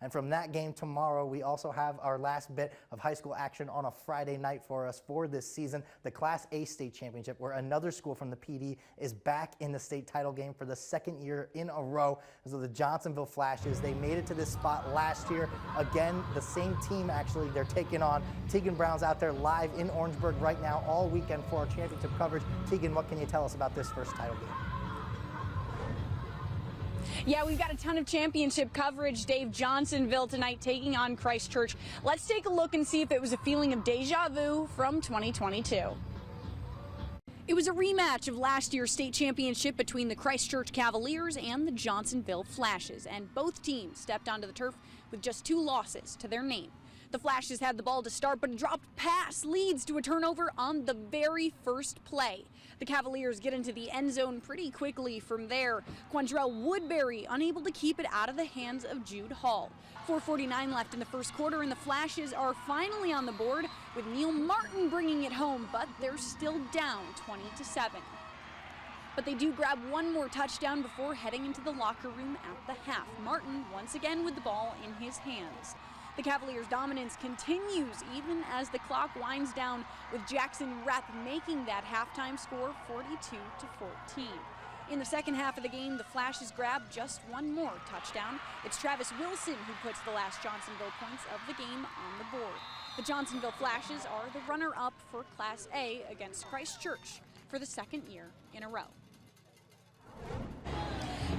And from that game tomorrow, we also have our last bit of high school action on a Friday night for us for this season, the Class A state championship, where another school from the PD is back in the state title game for the second year in a row. So the Johnsonville Flashes, they made it to this spot last year. Again, the same team, actually, they're taking on Tegan Brown's out there live in Orangeburg right now all weekend for our championship coverage. Tegan, what can you tell us about this first title game? Yeah, we've got a ton of championship coverage. Dave, Johnsonville tonight taking on Christchurch. Let's take a look and see if it was a feeling of deja vu from 2022. It was a rematch of last year's state championship between the Christchurch Cavaliers and the Johnsonville Flashes, and both teams stepped onto the turf with just 2 losses to their name. The Flashes had the ball to start, but a dropped pass leads to a turnover on the very first play. The Cavaliers get into the end zone pretty quickly from there. Quandrell Woodbury unable to keep it out of the hands of Jude Hall. 4:49 left in the first quarter, and the Flashes are finally on the board with Neil Martin bringing it home, but they're still down 20-7. But they do grab one more touchdown before heading into the locker room at the half. Martin once again with the ball in his hands. The Cavaliers' dominance continues even as the clock winds down, with Jackson Rep making that halftime score 42-14. In the second half of the game, the Flashes grab just one more touchdown. It's Travis Wilson who puts the last Johnsonville points of the game on the board. The Johnsonville Flashes are the runner-up for Class A against Christchurch for the second year in a row.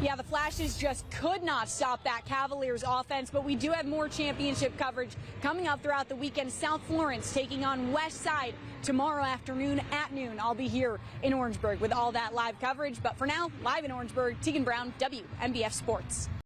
Yeah, the Flashes just could not stop that Cavaliers offense, but we do have more championship coverage coming up throughout the weekend. South Florence taking on West Side tomorrow afternoon at noon. I'll be here in Orangeburg with all that live coverage, but for now, live in Orangeburg, Tegan Brown, WMBF Sports.